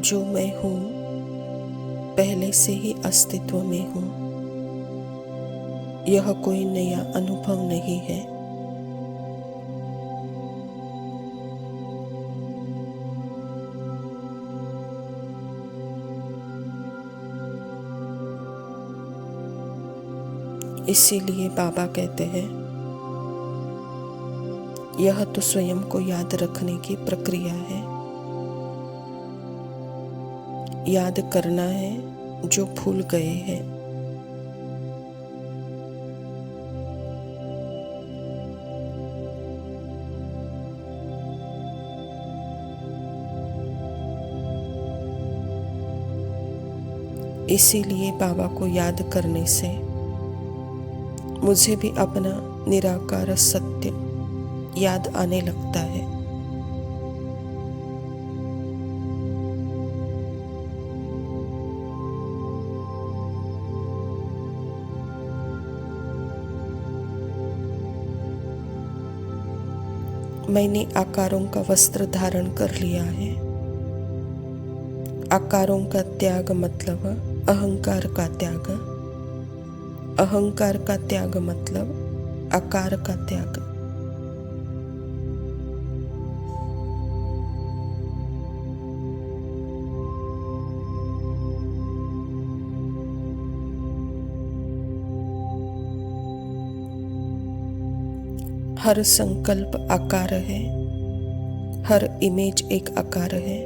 जो मैं हूँ पहले से ही अस्तित्व में हूँ। यह कोई नया अनुभव नहीं है। इसीलिए बाबा कहते हैं, यह तो स्वयं को याद रखने की प्रक्रिया है। याद करना है जो भूल गए हैं। इसीलिए बाबा को याद करने से मुझे भी अपना निराकार सत्य याद आने लगता है। मैंने आकारों का वस्त्र धारण कर लिया है। आकारों का त्याग मतलब अहंकार का त्याग। अहंकार का त्याग मतलब आकार का त्याग। हर संकल्प आकार है। हर इमेज एक आकार है।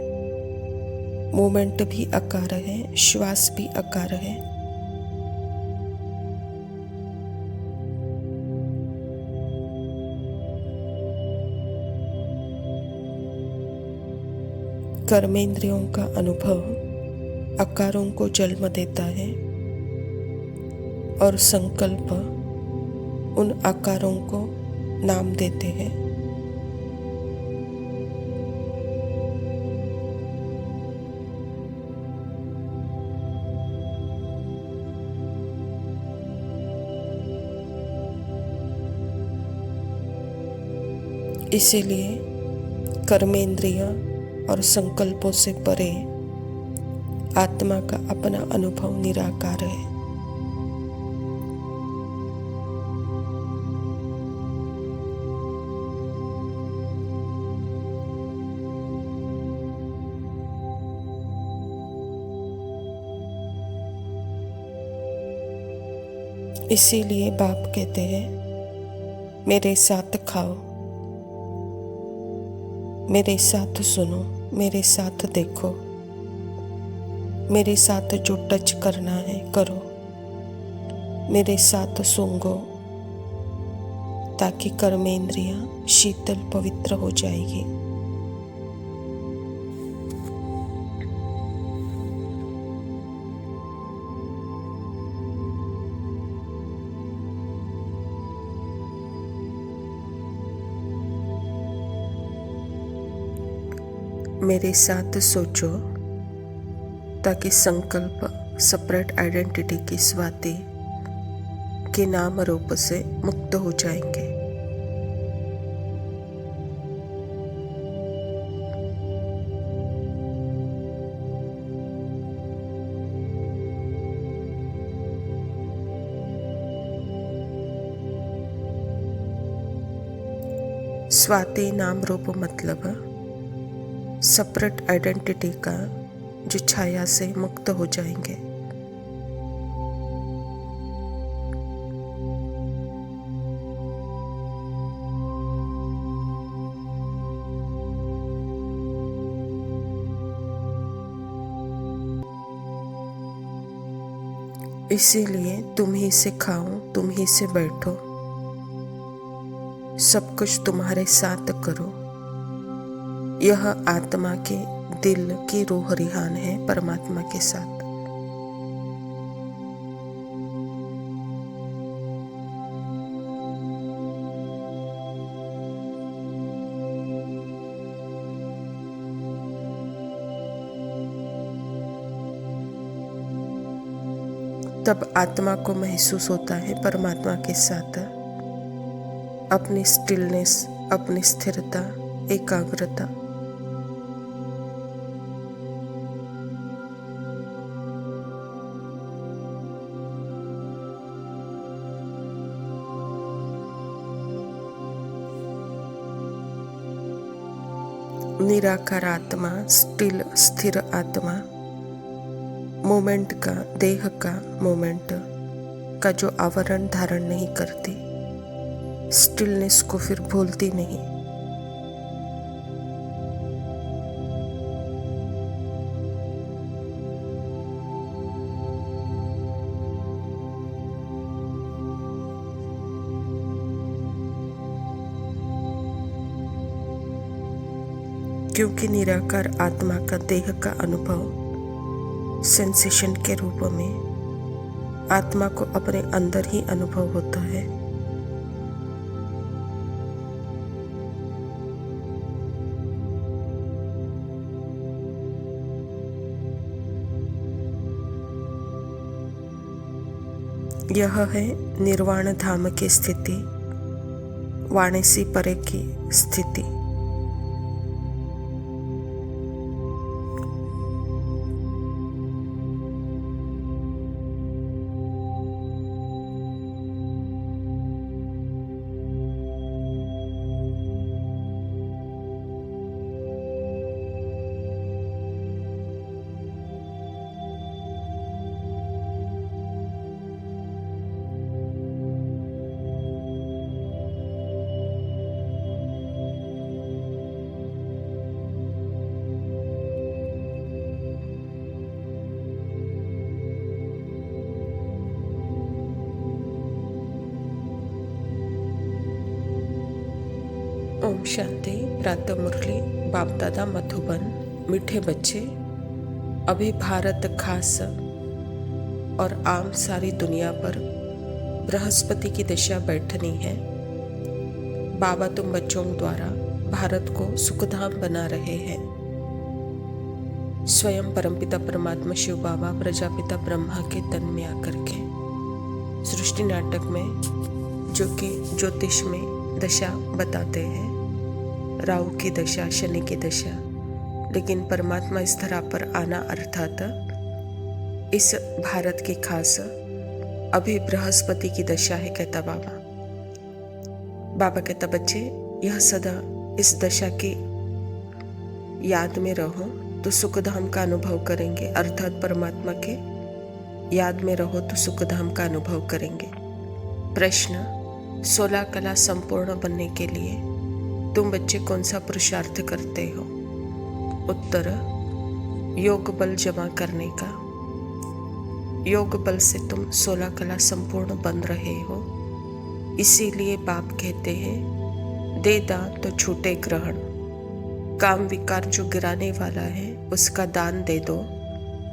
मोमेंट भी आकार है। श्वास भी आकार है। कर्मेंद्रियों का अनुभव आकारों को जन्म देता है और संकल्प उन आकारों को नाम देते हैं। इसीलिए कर्मेंद्रिय और संकल्पों से परे आत्मा का अपना अनुभव निराकार है। इसीलिए बाप कहते हैं, मेरे साथ खाओ, मेरे साथ सुनो, मेरे साथ देखो, मेरे साथ जो टच करना है करो, मेरे साथ सूंघो, ताकि कर्मेंद्रियां शीतल पवित्र हो जाएगी। मेरे साथ सोचो, ताकि संकल्प सेपरेट आइडेंटिटी की स्वाति के नाम रूप से मुक्त हो जाएंगे। स्वाति नाम रूप मतलब सेपरेट आइडेंटिटी का जो छाया से मुक्त हो जाएंगे। इसीलिए तुम ही से खाओ, तुम ही से बैठो, सब कुछ तुम्हारे साथ करो। यह आत्मा के दिल की रूह रिहान है परमात्मा के साथ। तब आत्मा को महसूस होता है परमात्मा के साथ अपनी स्टिलनेस, अपनी स्थिरता, एकाग्रता। निराकार आत्मा, स्टिल स्थिर आत्मा, मोमेंट का, देह का मोमेंट का जो आवरण धारण नहीं करती, स्टिलनेस को फिर भूलती नहीं। क्योंकि निराकार आत्मा का देह का अनुभव सेंसेशन के रूप में आत्मा को अपने अंदर ही अनुभव होता है। यह है निर्वाण धाम की स्थिति, वाणी से परे की स्थिति। ओम शांति। प्रातः मुरली बाप दादा मधुबन। मीठे बच्चे, अभी भारत खास और आम सारी दुनिया पर बृहस्पति की दशा बैठनी है। बाबा तुम बच्चों द्वारा भारत को सुखधाम बना रहे हैं। स्वयं परमपिता परमात्मा शिव बाबा प्रजापिता ब्रह्मा के तन में आकर के सृष्टि नाटक में, जो कि ज्योतिष में दशा बताते हैं, राहु की दशा, शनि की दशा, लेकिन परमात्मा इस धरा पर आना अर्थात इस भारत की खास अभी बृहस्पति की दशा है, कहता बाबा। बाबा कहता बच्चे, यह सदा इस दशा की याद में रहो तो सुखधाम का अनुभव करेंगे, अर्थात परमात्मा के याद में रहो तो सुखधाम का अनुभव करेंगे। प्रश्न, 16 कला संपूर्ण बनने के लिए तुम बच्चे कौन सा पुरुषार्थ करते हो? उत्तर, योग बल जमा करने का। योग बल से तुम 16 कला संपूर्ण बन रहे हो। इसीलिए बाप कहते हैं, दे दान तो छूटे ग्रहण। काम विकार जो गिराने वाला है उसका दान दे दो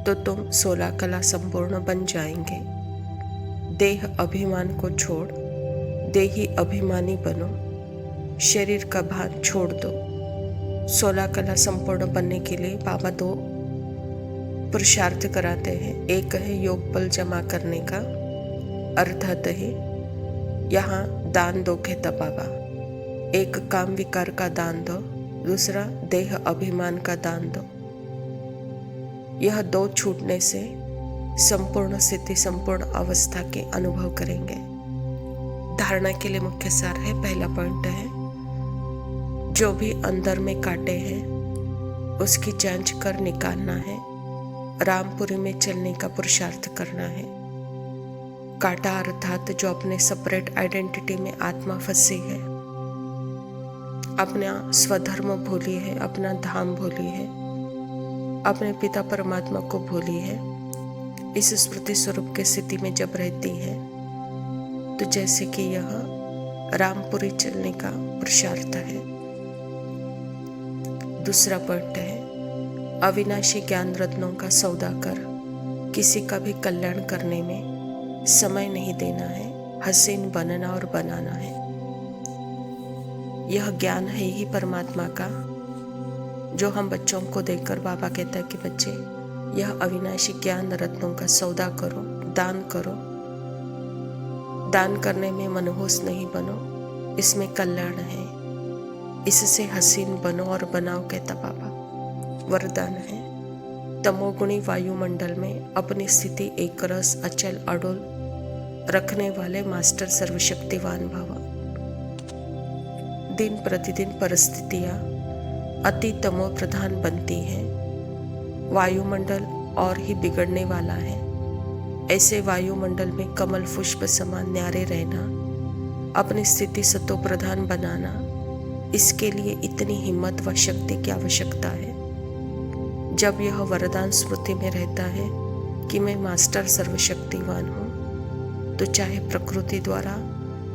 तो तुम 16 कला संपूर्ण बन जाएंगे। देह अभिमान को छोड़ देही अभिमानी बनो। शरीर का भान छोड़ दो। 16 कला संपूर्ण बनने के लिए बाबा 2 पुरुषार्थ कराते हैं। एक है योग बल जमा करने का, अर्थात है यहाँ दान दो, कहता बाबा। एक काम विकार का दान दो, दूसरा देह अभिमान का दान दो। यह 2 छूटने से संपूर्ण स्थिति, संपूर्ण अवस्था के अनुभव करेंगे। धारणा के लिए मुख्य सार है, पहला पॉइंट है, जो भी अंदर में काटे हैं उसकी जांच कर निकालना है। रामपुरी में चलने का पुरुषार्थ करना है। काटा अर्थात जो अपने सेपरेट आइडेंटिटी में आत्मा फंसी है, अपना स्वधर्म भूली है, अपना धाम भूली है, अपने पिता परमात्मा को भूली है। इस स्मृति स्वरूप की स्थिति में जब रहती है तो जैसे कि यह रामपुरी चलने का पुरुषार्थ है। दूसरा पॉइंट है, अविनाशी ज्ञान रत्नों का सौदा कर किसी का भी कल्याण करने में समय नहीं देना है। हसीन बनना और बनाना है। यह ज्ञान है ही परमात्मा का, जो हम बच्चों को देकर बाबा कहता है कि बच्चे, यह अविनाशी ज्ञान रत्नों का सौदा करो, दान करो। दान करने में मनहूस नहीं बनो, इसमें कल्याण है। इससे हसीन बनो और बनाओ, कहता बाबा। वरदान है, तमोगुणी वायुमंडल में अपनी स्थिति एक रस अचल अडोल रखने वाले मास्टर सर्वशक्तिवान भव। दिन प्रतिदिन परिस्थितियाँ अति तमो प्रधान बनती है। वायुमंडल और ही बिगड़ने वाला है। ऐसे वायुमंडल में कमल पुष्प समान न्यारे रहना, अपनी स्थिति सतो प्रधान बनाना, इसके लिए इतनी हिम्मत व शक्ति की आवश्यकता है। जब यह वरदान स्मृति में रहता है कि मैं मास्टर सर्वशक्तिवान हूँ, तो चाहे प्रकृति द्वारा,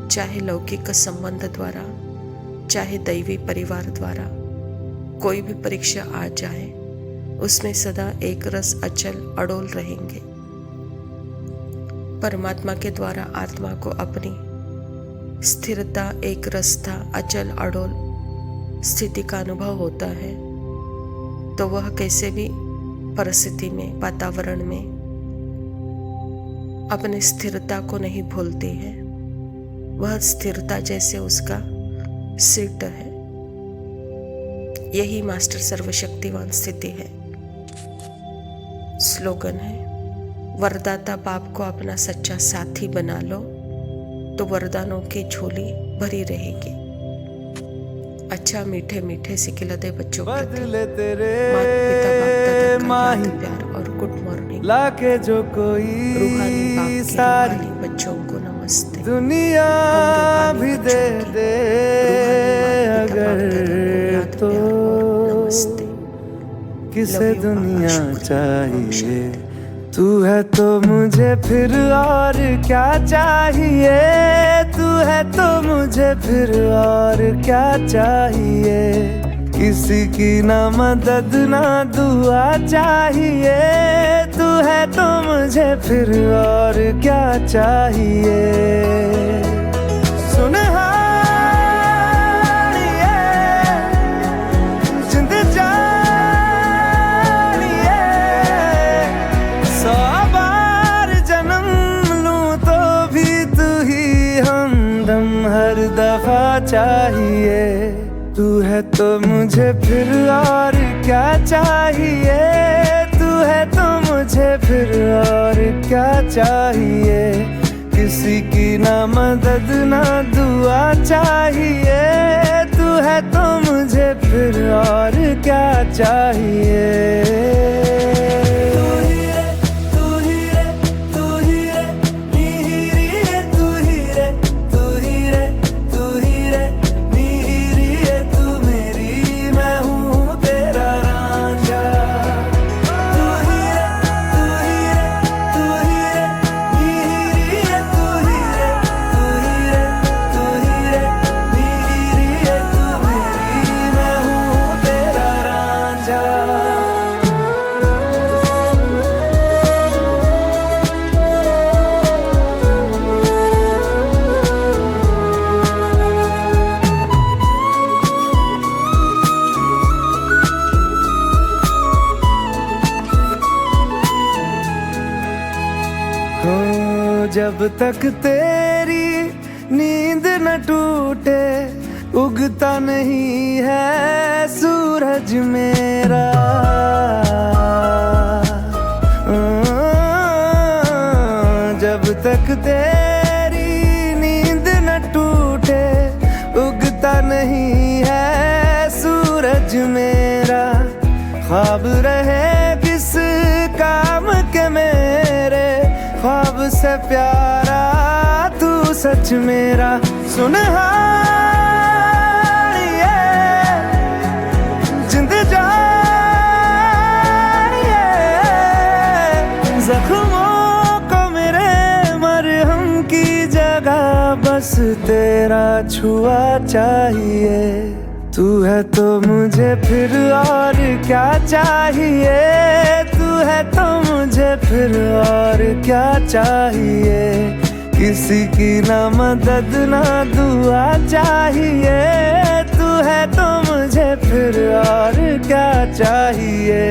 चाहे लौकिक संबंध द्वारा, चाहे दैवी परिवार द्वारा कोई भी परीक्षा आ जाए, उसमें सदा एक रस अचल अडोल रहेंगे। परमात्मा के द्वारा आत्मा को अपनी स्थिरता, एक रसता, अचल अडोल स्थिति का अनुभव होता है, तो वह कैसे भी परिस्थिति में, वातावरण में अपनी स्थिरता को नहीं भूलती है। वह स्थिरता जैसे उसका सीट है। यही मास्टर सर्वशक्तिवान स्थिति है। स्लोगन है, वरदाता बाप को अपना सच्चा साथी बना लो तो वरदानों की झोली भरी रहेगी। अच्छा मीठे मीठे सिखिलते बच्चों बदले तेरे माता पिता बाप दादा माही का प्यार और गुड मॉर्निंग। लाके जो कोई रूहानी बाप के सारी रूहानी बच्चों को नमस्ते। दुनिया भी दे दे अगर तो किसे दुनिया चाहिए। तू है तो मुझे फिर और क्या चाहिए, तू है तो मुझे फिर और क्या चाहिए। किसी की ना मदद ना दुआ चाहिए, तू है तो मुझे फिर और क्या चाहिए। हर दफा चाहिए, तू है तो मुझे फिर और क्या चाहिए, तू है तो मुझे फिर और क्या चाहिए। किसी की ना मदद ना दुआ चाहिए, तू है तो मुझे फिर और क्या चाहिए। जब तक तेरी नींद न टूटे, उगता नहीं है सूरज मेरा। जब तक तेरी नींद न टूटे, उगता नहीं है सूरज मेरा। ख्वाब रहे किस काम के मेरे, ख्वाब से प्यारा तू सच मेरा। सुनहार ये जिंद जान ये, जख्मों को मेरे मरहम की जगह बस तेरा छुआ चाहिए। तू है तो मुझे फिर और क्या चाहिए, तू है तो मुझे फिर और क्या चाहिए। किसी की ना मदद ना दुआ चाहिए, तू है तो मुझे फिर और क्या चाहिए।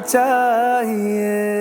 चाहिए।